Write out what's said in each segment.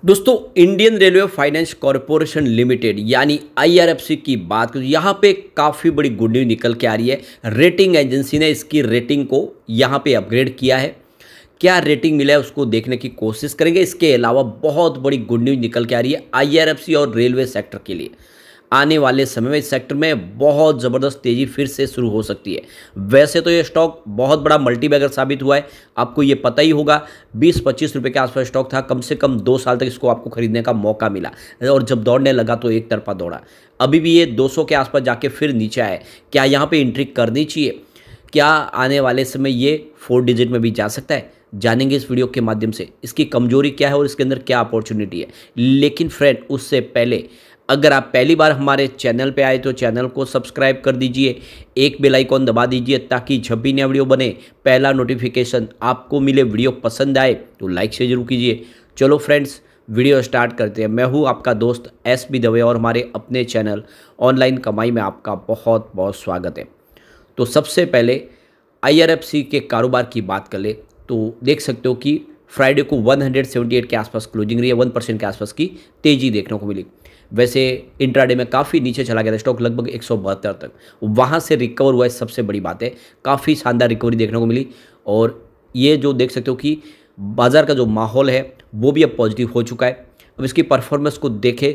दोस्तों, Indian railway finance corporation limited यानी IRFC की बात करें, यहाँ पे काफ़ी बड़ी गुड न्यूज़ निकल के आ रही है। रेटिंग एजेंसी ने इसकी रेटिंग को यहाँ पे अपग्रेड किया है। क्या रेटिंग मिला है उसको देखने की कोशिश करेंगे। इसके अलावा बहुत बड़ी गुड न्यूज़ निकल के आ रही है आईआरएफसी और रेलवे सेक्टर के लिए। आने वाले समय में इस सेक्टर में बहुत ज़बरदस्त तेज़ी फिर से शुरू हो सकती है। वैसे तो ये स्टॉक बहुत बड़ा मल्टीबैगर साबित हुआ है, आपको ये पता ही होगा। 20-25 रुपये के आसपास स्टॉक था, कम से कम 2 साल तक इसको आपको खरीदने का मौका मिला और जब दौड़ने लगा तो एक तरफा दौड़ा। अभी भी ये 200 के आसपास जाके फिर नीचे आए। क्या यहाँ पर एंट्री करनी चाहिए? क्या आने वाले समय ये 4 डिजिट में भी जा सकता है? जानेंगे इस वीडियो के माध्यम से इसकी कमजोरी क्या है और इसके अंदर क्या अपॉर्चुनिटी है। लेकिन फ्रेंड, उससे पहले अगर आप पहली बार हमारे चैनल पे आए तो चैनल को सब्सक्राइब कर दीजिए, एक बेल आइकॉन दबा दीजिए ताकि जब भी नया वीडियो बने पहला नोटिफिकेशन आपको मिले। वीडियो पसंद आए तो लाइक से जरूर कीजिए। चलो फ्रेंड्स, वीडियो स्टार्ट करते हैं। मैं हूँ आपका दोस्त एस बी दवे और हमारे अपने चैनल ऑनलाइन कमाई में आपका बहुत बहुत स्वागत है। तो सबसे पहले आईआरएफसी के कारोबार की बात कर ले तो देख सकते हो कि फ्राइडे को 178 के आसपास क्लोजिंग रही है। 1% के आसपास की तेज़ी देखने को मिली। वैसे इंट्राडे में काफ़ी नीचे चला गया था स्टॉक, लगभग 172 तक, वहाँ से रिकवर हुआ है। सबसे बड़ी बात है, काफ़ी शानदार रिकवरी देखने को मिली। और ये जो देख सकते हो कि बाज़ार का जो माहौल है वो भी अब पॉजिटिव हो चुका है। अब इसकी परफॉर्मेंस को देखें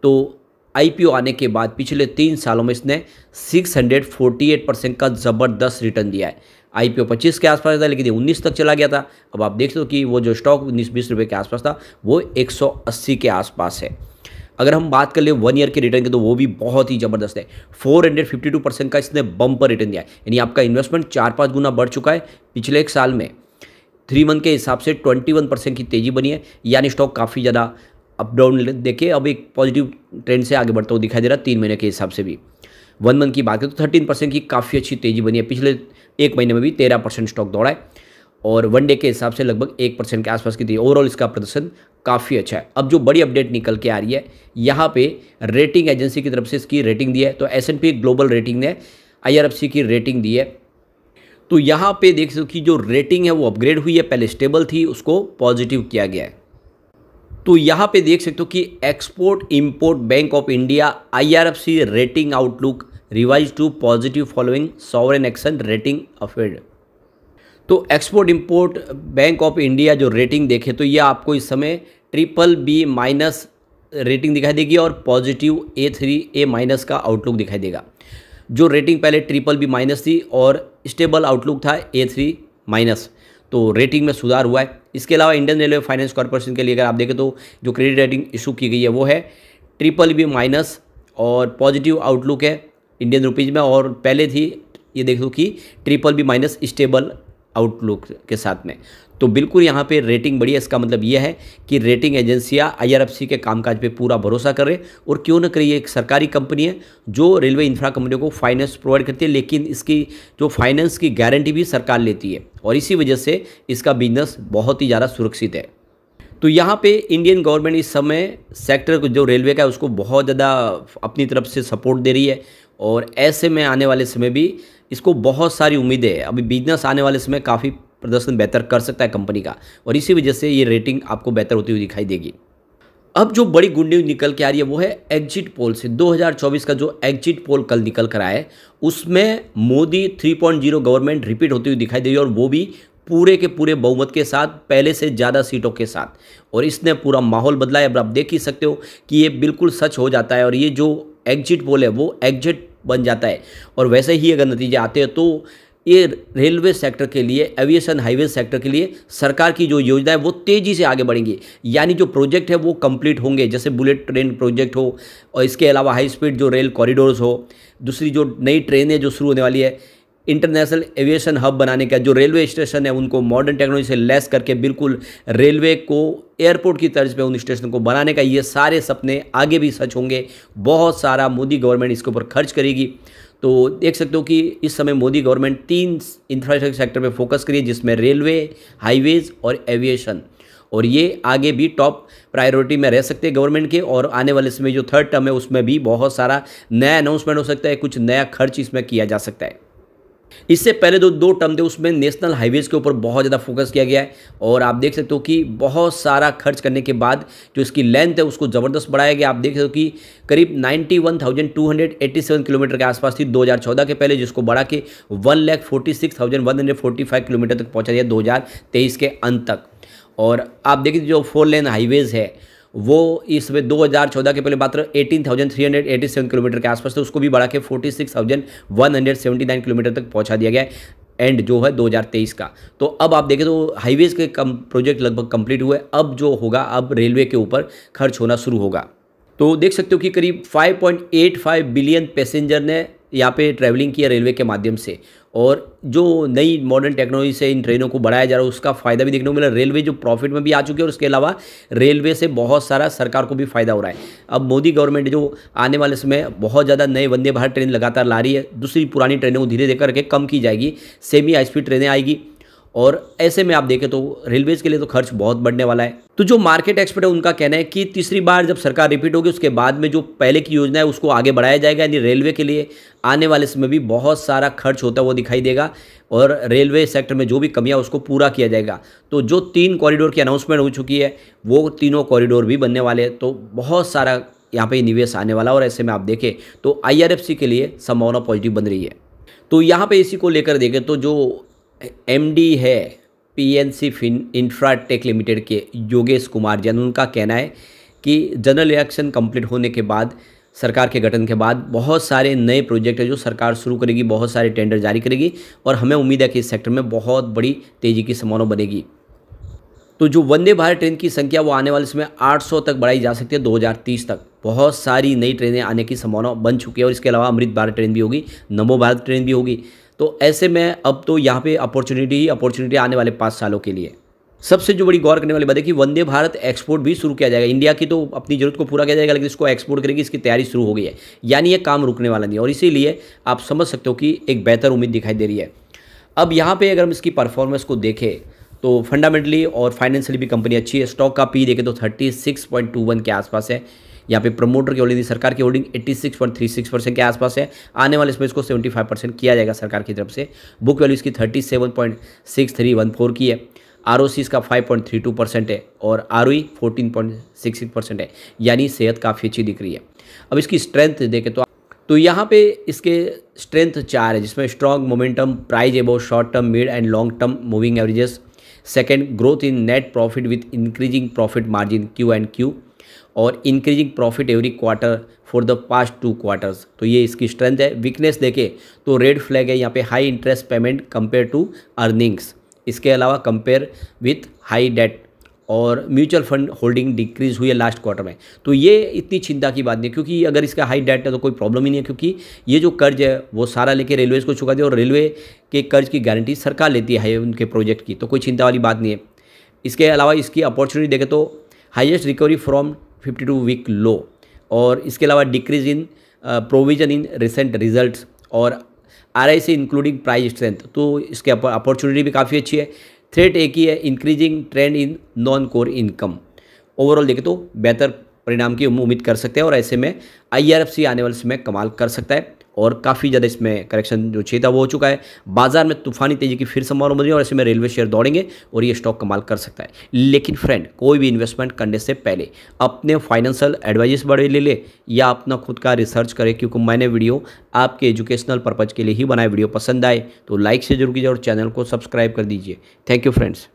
तो आईपीओ आने के बाद पिछले 3 सालों में इसने 648% का ज़बरदस्त रिटर्न दिया है। आईपीओ 25 के आसपास था लेकिन ये 19 तक चला गया था। अब आप देख सकते हो कि वो जो स्टॉक 19-20 रुपये के आसपास था वो 180 के आसपास है। अगर हम बात कर ले 1 ईयर के रिटर्न की तो वो भी बहुत ही ज़बरदस्त है। 452% का इसने बम्पर रिटर्न दिया है, यानी आपका इन्वेस्टमेंट 4-5 गुना बढ़ चुका है पिछले एक साल में। 3 मंथ के हिसाब से 21% की तेज़ी बनी है, यानी स्टॉक काफ़ी ज़्यादा अप डाउन देखे अब एक पॉजिटिव ट्रेंड से आगे बढ़ता हुआ दिखाई दे रहा है। 3 महीने के हिसाब से भी 1 मंथ की बात करें तो 13% की काफ़ी अच्छी तेज़ी बनी है। पिछले एक महीने में भी 13% स्टॉक दौड़ा है और 1 डे के हिसाब से लगभग 1% के आसपास की थी। ओवरऑल इसका प्रदर्शन काफ़ी अच्छा है। अब जो बड़ी अपडेट निकल के आ रही है, यहाँ पे रेटिंग एजेंसी की तरफ से इसकी रेटिंग दी है। तो S&P ग्लोबल रेटिंग ने आईआरएफसी की रेटिंग दी है। तो यहाँ पे देख सकते कि जो रेटिंग है वो अपग्रेड हुई है, पहले स्टेबल थी उसको पॉजिटिव किया गया है। तो यहाँ पे देख सकते हो कि Export Import Bank of India IRFC rating outlook revise to positive following sovereign action rating affirmed. तो Export Import Bank of India जो रेटिंग देखे तो ये आपको इस समय BBB- रेटिंग दिखाई देगी और पॉजिटिव A3A- का आउटलुक दिखाई देगा। जो रेटिंग पहले BBB- थी और स्टेबल आउटलुक था A3-, तो रेटिंग में सुधार हुआ है। इसके अलावा इंडियन रेलवे फाइनेंस कॉर्पोरेशन के लिए अगर आप देखें तो जो क्रेडिट रेटिंग इशू की गई है वो है BBB- और पॉजिटिव आउटलुक है इंडियन रुपीज़ में। और पहले थी ये देख लो कि BBB- स्टेबल आउटलुक के साथ में। तो बिल्कुल यहाँ पे रेटिंग बढ़ी है। इसका मतलब यह है कि रेटिंग एजेंसियाँ आईआरएफसी के कामकाज पे पूरा भरोसा कर रहे। और क्यों न करिए, एक सरकारी कंपनी है जो रेलवे इंफ्रा कंपनियों को फाइनेंस प्रोवाइड करती है, लेकिन इसकी जो फाइनेंस की गारंटी भी सरकार लेती है और इसी वजह से इसका बिजनेस बहुत ही ज़्यादा सुरक्षित है। तो यहाँ पे इंडियन गवर्नमेंट इस समय सेक्टर को जो रेलवे का है उसको बहुत ज़्यादा अपनी तरफ से सपोर्ट दे रही है और ऐसे में आने वाले समय भी इसको बहुत सारी उम्मीदें है। अभी बिजनेस आने वाले समय काफ़ी प्रदर्शन बेहतर कर सकता है कंपनी का और इसी वजह से ये रेटिंग आपको बेहतर होती हुई दिखाई देगी। अब जो बड़ी गुड न्यूज़ निकल के आ रही है वो है एग्जिट पोल से। 2024 का जो एग्जिट पोल कल निकल कर आया है उसमें मोदी 3.0 गवर्नमेंट रिपीट होती हुई दिखाई दे रही है और वो भी पूरे के पूरे बहुमत के साथ, पहले से ज़्यादा सीटों के साथ। और इसने पूरा माहौल बदला है। अब आप देख ही सकते हो कि ये बिल्कुल सच हो जाता है और ये जो एग्जिट पोल है वो एग्जिट बन जाता है। और वैसे ही अगर नतीजे आते हैं तो ये रेलवे सेक्टर के लिए, एविएशन हाईवे सेक्टर के लिए सरकार की जो योजना है वो तेज़ी से आगे बढ़ेंगी। यानी जो प्रोजेक्ट है वो कंप्लीट होंगे, जैसे बुलेट ट्रेन प्रोजेक्ट हो और इसके अलावा हाई स्पीड जो रेल कॉरिडोर्स हो। दूसरी जो नई ट्रेनें जो शुरू होने वाली है, इंटरनेशनल एविएशन हब बनाने का, जो रेलवे स्टेशन है उनको मॉडर्न टेक्नोलॉजी से लैस करके बिल्कुल रेलवे को एयरपोर्ट की तर्ज पे उन स्टेशन को बनाने का, ये सारे सपने आगे भी सच होंगे। बहुत सारा मोदी गवर्नमेंट इसके ऊपर खर्च करेगी। तो देख सकते हो कि इस समय मोदी गवर्नमेंट 3 इंफ्रास्ट्रक्चर सेक्टर पे फोकस करिए, जिसमें रेलवे, हाईवेज और एविएशन। और ये आगे भी टॉप प्रायोरिटी में रह सकते हैं गवर्नमेंट के। और आने वाले समय जो 3rd टर्म है उसमें भी बहुत सारा नया अनाउंसमेंट हो सकता है, कुछ नया खर्च इसमें किया जा सकता है। इससे पहले जो दो टर्म थे उसमें नेशनल हाईवेज़ के ऊपर बहुत ज़्यादा फोकस किया गया है और आप देख सकते हो कि बहुत सारा खर्च करने के बाद जो इसकी लेंथ है उसको ज़बरदस्त बढ़ाया गया। आप देख सकते हो कि करीब 91,287 किलोमीटर के आसपास थी 2014 के पहले, जिसको बढ़ा के 1,46,145 किलोमीटर तक पहुँचा दिया 2023 के अंत तक। और आप देखिए जो 4 लेन हाईवेज़ है वो इसमें 2014 के पहले मात्र 18,387 किलोमीटर के आसपास थे, उसको भी बढ़ा के 46,179 किलोमीटर तक पहुंचा दिया गया है एंड जो है 2023 का। तो अब आप देखें तो हाईवेज़ के प्रोजेक्ट लगभग कंप्लीट हुए। अब जो होगा अब रेलवे के ऊपर खर्च होना शुरू होगा। तो देख सकते हो कि करीब 5.85 बिलियन पैसेंजर ने यहाँ पे ट्रैवलिंग किया रेलवे के माध्यम से, और जो नई मॉडर्न टेक्नोलॉजी से इन ट्रेनों को बढ़ाया जा रहा है उसका फ़ायदा भी देखने को मिला। रेलवे जो प्रॉफिट में भी आ चुकी है और उसके अलावा रेलवे से बहुत सारा सरकार को भी फ़ायदा हो रहा है। अब मोदी गवर्नमेंट जो आने वाले समय बहुत ज़्यादा नए वंदे भारत ट्रेन लगातार ला रही है, दूसरी पुरानी ट्रेनों को धीरे धीरे करके कम की जाएगी, सेमी हाई स्पीड ट्रेनें आएगी, और ऐसे में आप देखें तो रेलवेज़ के लिए तो खर्च बहुत बढ़ने वाला है। तो जो मार्केट एक्सपर्ट है उनका कहना है कि तीसरी बार जब सरकार रिपीट होगी उसके बाद में जो पहले की योजना है उसको आगे बढ़ाया जाएगा, यानी रेलवे के लिए आने वाले समय भी बहुत सारा खर्च होता है वो दिखाई देगा और रेलवे सेक्टर में जो भी कमियां उसको पूरा किया जाएगा। तो जो 3 कॉरिडोर की अनाउंसमेंट हो चुकी है वो तीनों कॉरिडोर भी बनने वाले हैं, तो बहुत सारा यहाँ पे निवेश आने वाला, और ऐसे में आप देखें तो IRFC के लिए संभावना पॉजिटिव बन रही है। तो यहाँ पे इसी को लेकर देखें तो जो MD है PNC इंफ्राटेक लिमिटेड के योगेश कुमार जैन, उनका कहना है कि जनरल इलेक्शन कंप्लीट होने के बाद, सरकार के गठन के बाद बहुत सारे नए प्रोजेक्ट है जो सरकार शुरू करेगी, बहुत सारे टेंडर जारी करेगी और हमें उम्मीद है कि इस सेक्टर में बहुत बड़ी तेज़ी की संभावना बनेगी। तो जो वंदे भारत ट्रेन की संख्या वो आने वाले समय 800 तक बढ़ाई जा सकती है 2030 तक। बहुत सारी नई ट्रेनें आने की संभावना बन चुकी है और इसके अलावा अमृत भारत ट्रेन भी होगी, नमो भारत ट्रेन भी होगी। तो ऐसे में अब तो यहाँ पे अपॉर्चुनिटी आने वाले 5 सालों के लिए। सबसे जो बड़ी गौर करने वाली बात है कि वंदे भारत एक्सपोर्ट भी शुरू किया जाएगा। इंडिया की तो अपनी जरूरत को पूरा किया जाएगा, लेकिन इसको एक्सपोर्ट करेगी, इसकी तैयारी शुरू हो गई है, यानी ये काम रुकने वाला नहीं है, और इसीलिए आप समझ सकते हो कि एक बेहतर उम्मीद दिखाई दे रही है। अब यहाँ पे अगर हम इसकी परफॉर्मेंस को देखें तो फंडामेंटली और फाइनेंशियली भी कंपनी अच्छी है। स्टॉक का पी देखें तो 36.21 के आसपास है। यहाँ पे प्रमोटर की होल्डिंग, सरकार की होल्डिंग 86.36% के आसपास है। आने वाले इसमें इसको 75% किया जाएगा सरकार की तरफ से। बुक वैल्यू इसकी 37.6314 की है। ROC इसका 5.32% है और ROE 14.66% है, यानी सेहत काफ़ी अच्छी दिख रही है। अब इसकी स्ट्रेंथ देखें तो यहाँ पे इसके स्ट्रेंथ 4 है, जिसमें strong momentum, price above short term, mid and long term moving averages. Second, growth in net profit with increasing profit margin Q&Q, और increasing profit every quarter for the past 2 quarters. तो ये इसकी strength है। Weakness देखें तो red flag है यहाँ पे, high interest payment compare to earnings. इसके अलावा कंपेयर विथ हाई डेट, और म्यूचुअल फंड होल्डिंग डिक्रीज हुई है लास्ट क्वार्टर में। तो ये इतनी चिंता की बात नहीं, क्योंकि अगर इसका हाई डेट है तो कोई प्रॉब्लम ही नहीं है, क्योंकि ये जो कर्ज है वो सारा लेके रेलवेज़ को चुका दिया और रेलवे के कर्ज की गारंटी सरकार लेती है उनके प्रोजेक्ट की, तो कोई चिंता वाली बात नहीं है। इसके अलावा इसकी अपॉर्चुनिटी देखें तो highest recovery from 52 week low, और इसके अलावा decrease in provision in recent results, और RIC इंक्लूडिंग प्राइस स्ट्रेंथ। तो इसके अपॉर्चुनिटी भी काफ़ी अच्छी है। थ्रेट एक ही है, increasing trend in non core income. Overall देखें तो बेहतर परिणाम की उम्मीद कर सकते हैं, और ऐसे में IRFC आने वाले समय कमाल कर सकता है, और काफ़ी ज़्यादा इसमें करेक्शन जो चाहिए था वो हो चुका है। बाजार में तूफानी तेजी की फिर संभावना बन रही है, और ऐसे में रेलवे शेयर दौड़ेंगे और ये स्टॉक कमाल कर सकता है। लेकिन फ्रेंड, कोई भी इन्वेस्टमेंट करने से पहले अपने फाइनेंशियल एडवाइस बड़े ले ले या अपना खुद का रिसर्च करें, क्योंकि मैंने वीडियो आपके एजुकेशनल पर्पज़ के लिए ही बनाया। वीडियो पसंद आए तो लाइक से जरूर कीजिए और चैनल को सब्सक्राइब कर दीजिए। Thank you friends.